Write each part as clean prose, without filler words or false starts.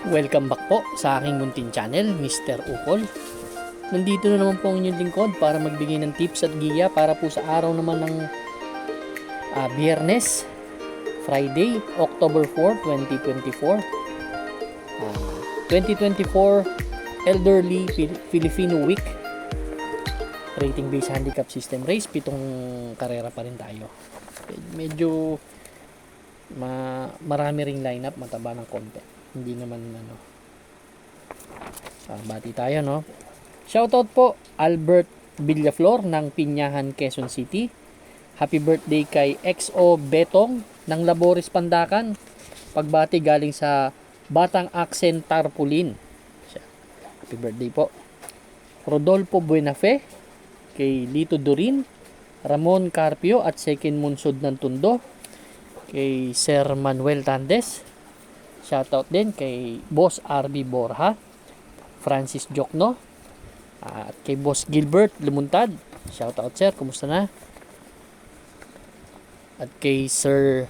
Welcome back po sa aking munting channel, Mr. Upol. Nandito na naman po ang inyong lingkod para magbigay ng tips at giya para po sa araw naman ng Biyernes, Friday, October 4, 2024. 2024 Elderly Filipino Week. Rating based handicap system race, 7 karera pa rin tayo. Medyo marami ring lineup, mataba ng konti. Hindi naman bati tayo, no? Shoutout po Albert Villaflor ng Pinyahan, Quezon City. Happy birthday kay XO Betong ng Labores, Pandacan. Pagbati galing sa Batang Accent Tarpaulin. Happy birthday po. Rodolfo Buenafe kay Lito Durin, Ramon Carpio at Second Munsod ng Tundo, kay Sir Manuel Tandes. Shoutout din kay Boss RB Borja, Francis Jokno, at kay Boss Gilbert Lumuntad. Shoutout sir, kumusta na? At kay Sir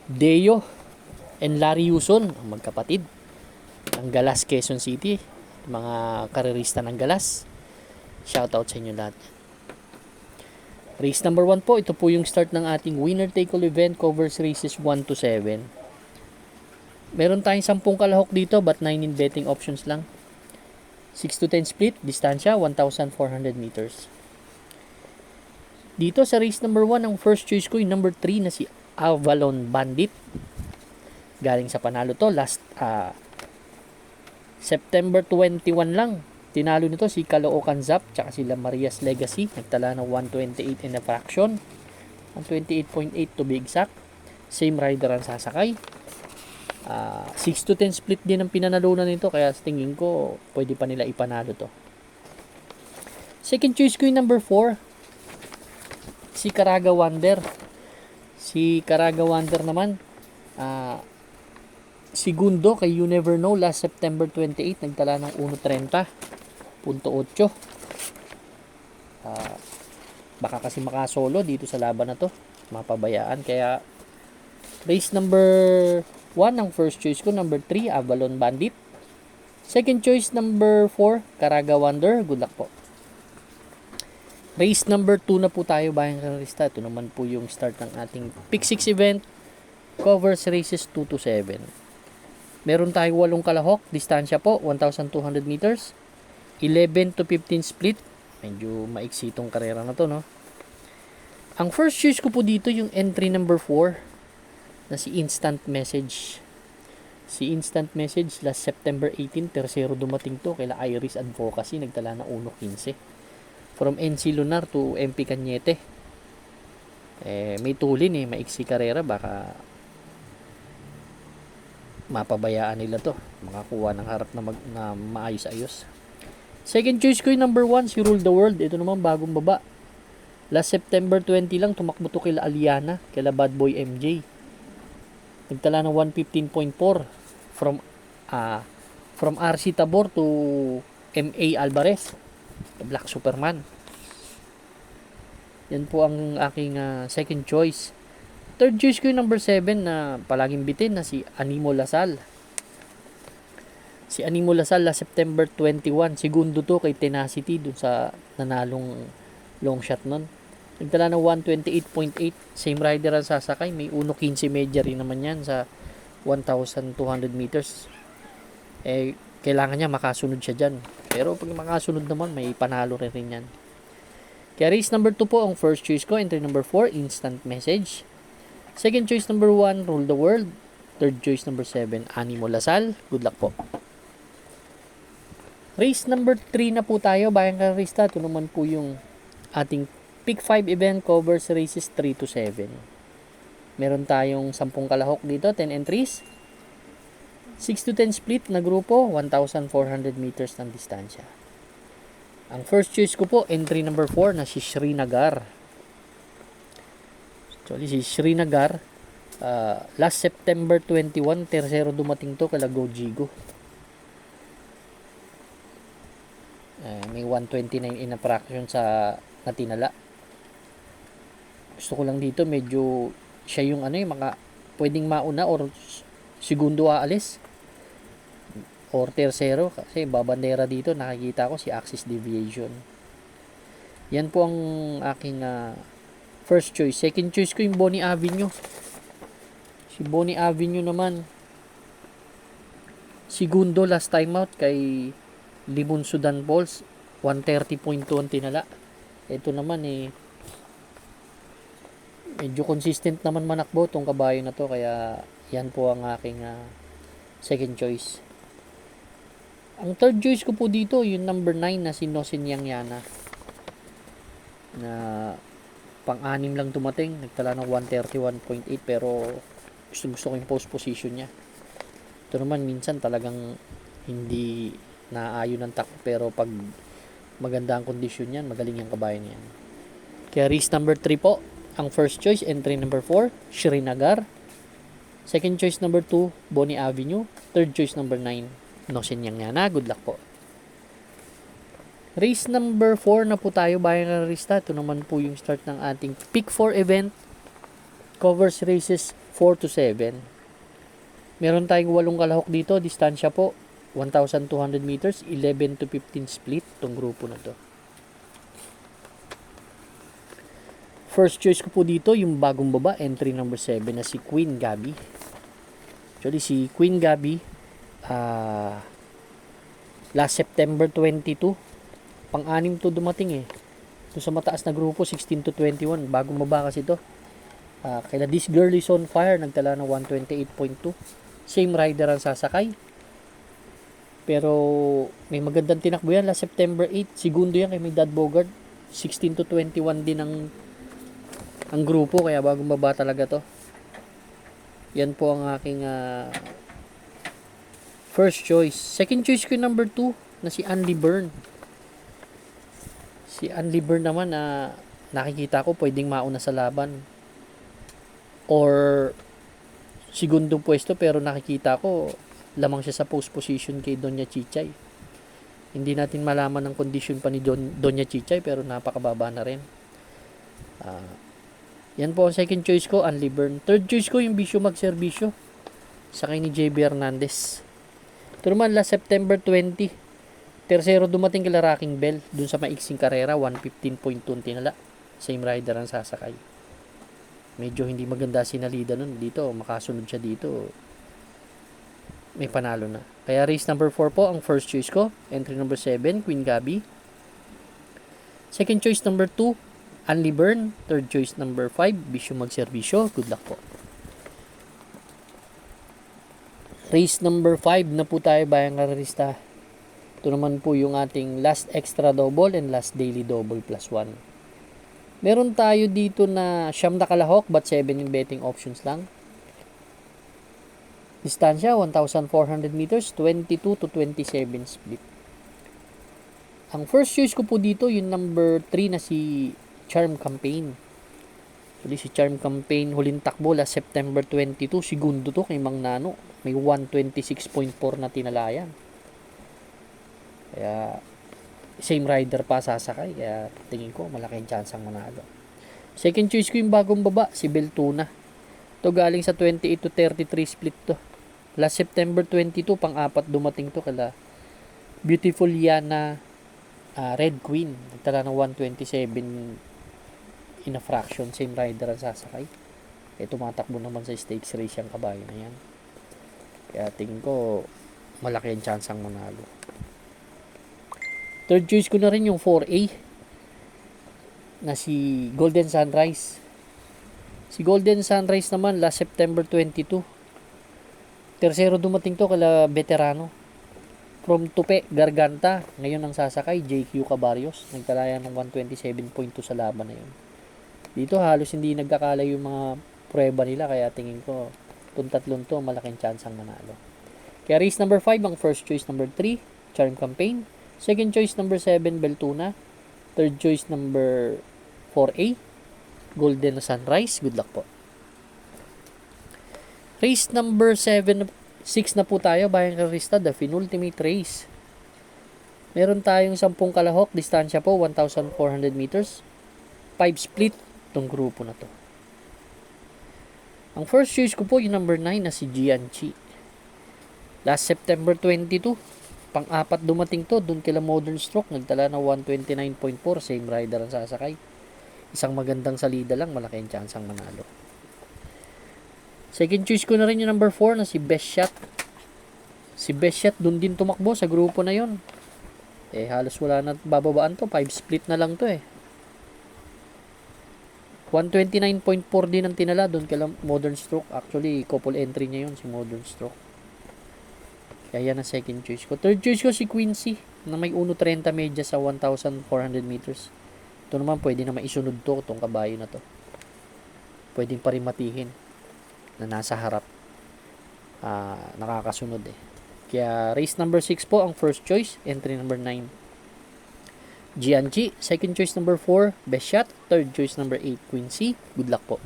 Deo and Larry Yuson, ang magkapatid ng Galas, Quezon City, mga karerista ng Galas. Shoutout sa inyo lahat. Race number 1 po, ito po yung start ng ating winner take all event, covers races 1 to 7. Meron tayong 10 kalahok dito but 9 in betting options lang. 6 to 10 split, distansya 1,400 meters. Dito sa race number 1, ang first choice ko yung number 3 na si Avalon Bandit. Galing sa panalo to last September 21 lang. Tinalo nito si Caloocan Zap tsaka sila Maria's Legacy. Nagtala ng 128 in a fraction. 128.8 to be exact. Same rider ang sasakay. 6 to 10 split din ang pinanalunan nito, kaya sa tingin ko pwede pa nila ipanalo to. Second choice ko yung number 4, si Caraga Wonder. Si Caraga Wonder naman segundo kay You Never Know last September 28, nagtala ng 1.30.8. Baka kasi makasolo dito sa laban na to, mapabayaan. Kaya race number 1 ang first choice ko, number 3 Avalon Bandit. Second choice number 4 Caraga Wonder. Good luck po. Race number 2 na po tayo, bayang karista. Ito naman po yung start ng ating Pick 6 event, covers races 2 to 7. Meron tayong 8 kalahok, distansya po 1,200 meters, 11 to 15 split. Medyo maiksi itong karera na to, no? Ang first choice ko po dito yung entry number 4 na si Instant Message. Si Instant Message last September 18, tersero dumating to kaila Iris Advocacy, nagtala na 1.15. From NC Lunar to MP Cañete. May tulin maiksi karera, baka mapabayaan nila to. Makakuha ng harap na maayos-ayos. Second choice ko yung number 1, si Rule the World. Ito naman bagong baba. Last September 20 lang tumakbo to kaila Aliana, kaila Bad Boy MJ. Nagtala ng 115.4 from RC Tabor to MA Alvarez, Black Superman. Yan po ang aking second choice. Third choice ko yung number 7 na palaging bitin na si Animo Lasal. Si Animo Lasal last September 21, segundo to kay Tenacity dun sa nanalong long shot nun. Nagtala ng 128.8. Same rider ang sasakay. May 1.15 media rin naman yan sa 1,200 meters. Kailangan niya makasunod siya dyan. Pero pag makasunod naman, may panalo rin yan. Kaya race number 2 po ang first choice ko. Entry number 4, Instant Message. Second choice number 1, Rule the World. Third choice number 7, Animo Lasal. Good luck po. Race number 3 na po tayo, bayang karista. Ito naman po yung ating Pick 5 event, covers races 3 to 7. Meron tayong 10 kalahok dito, 10 entries. 6 to 10 split na grupo, 1,400 meters ng distansya. Ang first choice ko po, entry number 4 na si Srinagar. Actually, si Srinagar, last September 21, tersero dumating to kala Gojigo. May 129 in a fraction sa natinala. Gusto ko lang dito medyo siya yung yung pwedeng mauna or segundo aalis. or tercero kasi babandera dito, nakikita ko si Axis Deviation. Yan po ang aking first choice. Second choice ko yung Bonnie Avenue. Si Bonnie Avenue naman, segundo last time out kay Limon Sudan Falls, 130.2 ang tinala. Ito naman medyo consistent naman manakbo tong kabayo na to, kaya yan po ang aking second choice. Ang third choice ko po dito, yung number 9 na si Nosin Yang Yana, na pang-anim lang dumating, nagtala ng 131.8, pero gusto ko yung post position niya. Ito naman minsan talagang hindi naaayon ng takbo, pero pag maganda ang kondisyon yan, magaling yung kabayo niyan. Kaya race number 3 po ang first choice. Entry number 4, Srinagar. Second choice number 2, Bonnie Avenue. Third choice number 9, Nosin Yang Yana. Good luck po. Race number 4 na po tayo, bayang karista. Ito naman po yung start ng ating Pick 4 event. Covers races 4 to 7. Meron tayong 8 kalahok dito. Distansya po 1,200 meters, 11 to 15 split itong grupo na to. First choice ko po dito yung bagong baba, entry number 7 na si Queen Gabi. Actually si Queen Gabi last September 22, pang-anim to dumating Ito sa mataas na grupo, 16 to 21, bagong baba kasi ito. Kaila This Girl Is On Fire, nagtala ng 128.2. Same rider ang sasakay, pero may magandang tinakbo yan last September 8. Segundo yan kay Dad Bogart, 16 to 21 din ang grupo, kaya bagong baba talaga to. Yan po ang aking first choice. Second choice ko yung number 2 na si Andy Byrne. Si Andy Byrne naman nakikita ko pwedeng mauna sa laban or segundong pwesto, pero nakikita ko lamang siya sa post position kay Doña Chichay. Hindi natin malaman ang condition pa ni Doña Chichay, pero napakababa na rin. Yan po ang second choice ko, Andy Byrne. Third choice ko yung Bisyo Magserbisyo, sakay ni JB Hernandez. Ito naman last September 20, tercero dumating kila Rocking Bell dun sa maiksing karera, 115.2 tinala. Same rider ang sasakay. Medyo hindi maganda sinalida nun dito, makasunod siya dito, may panalo na. Kaya race number 4 po ang first choice ko. Entry number 7, Queen Gabi. Second choice number 2, Andy Byrne. Third choice number 5, Bisyo Magserbisyo. Good luck po. Race number 5 na po tayo, bayang karista. Ito naman po yung ating last extra double and last daily double plus 1. Meron tayo dito na siyam na kalahok, but 7 yung betting options lang. Distansya 1,400 meters, 22 to 27 split. Ang first choice ko po dito yung number 3 na si Charm Campaign. Actually si Charm Campaign, huling takbo last September 22, segundo to kay Mang Nano. May 126.4 na tinalayan. Kaya same rider pa sasakay, kaya tingin ko malaking chance ang manalo. Second choice ko yung bagong baba, si Beltuna. Ito galing sa 28 to 33 split to. Last September 22, pang-apat dumating to kala Beautiful Yana Red Queen. Nagtala ng 127 in a fraction. Same rider ang sasakay. Tumatakbo naman sa stakes race yung kabayo na yan. Kaya tingin ko malaki ang chance ang manalo. Third choice ko na rin yung 4A na si Golden Sunrise. Si Golden Sunrise naman last September 22, tercero dumating to kala Veterano. From Tupe, Garganta, ngayon ang sasakay JQ Cabarrios. Nagtalaya ng 127.2 sa laban na yun. Dito halos hindi nagkakalay yung mga prueba nila, kaya tingin ko itong tatlong to malaking chance ang manalo. Kaya race number 5 ang first choice number 3, Charm Campaign. Second choice number 7, Beltuna. Third choice number 4A, Golden Sunrise. Good luck po. Race number 6 na po tayo, bayang karista, the penultimate race. Meron tayong 10 kalahok, distansya po 1,400 meters, 5 split itong grupo na to. Ang first choice ko po yung number 9 na si Gianchi. Last September 22, pang-apat dumating to, dun kila Modern Stroke, nagtala ng 129.4, same rider ang sasakay. Isang magandang salida lang, malaki ang chance ang manalo. Second choice ko na rin yung number 4 na si Best Shot. Si Best Shot dun din tumakbo sa grupo na yon. Halos wala na bababaan to, 5 split na lang to 129.4 din ang tinala doon kay Modern Stroke. Actually, couple entry niya yun, si Modern Stroke. Kaya yan ang second choice ko. Third choice ko si Quincy na may 1.30 media sa 1,400 meters. Ito naman pwede na maisunod to, itong kabayo na to. Pwedeng pa rin matihin na nasa harap. Nakakasunod Kaya race number 6 po ang first choice, entry number 9. Gianchi, second choice number 4, Best Shot, third choice number 8, Quincy. Good luck po.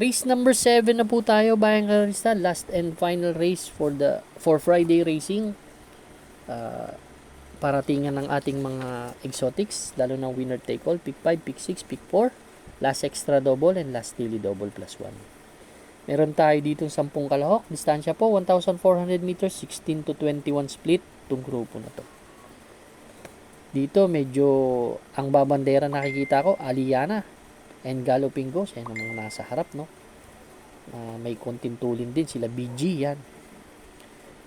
Race number 7 na po tayo, bayang karista, last and final race for Friday racing. Paratingan ng ating mga exotics, lalo na winner take all, pick 5, pick 6, pick 4, last extra double and last daily double plus 1. Meron tayo dito 10 kalahok, distansya po 1,400 meters, 16 to 21 split, itong grupo na to. Dito medyo ang babandera nakikita ko Aliana and Galloping Ghost, yan ang mga nasa harap, no. May konting tulin din sila BG yan.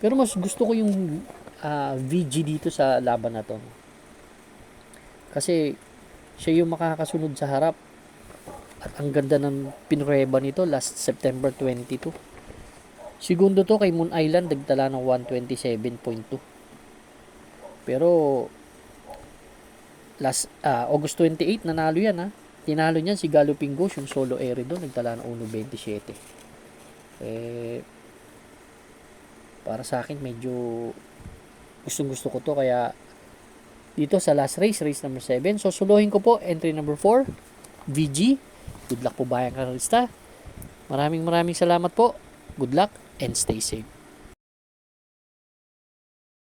Pero mas gusto ko yung VG dito sa laban na to, no? Kasi siya yung makakasunod sa harap. At ang ganda ng pinreba nito last September 22. Segundo to kay Moon Island, nagtala ng 127.2. Pero last August 28 nanalo yan tinalo niyan si Galloping Ghost, yung solo airy doon, nagtala ng 1.27. Para sa akin medyo gusto ko to, kaya dito sa last race number 7, so suluhin ko po entry number 4 VG. Good luck po bayang karista. Maraming salamat po. Good luck and stay safe.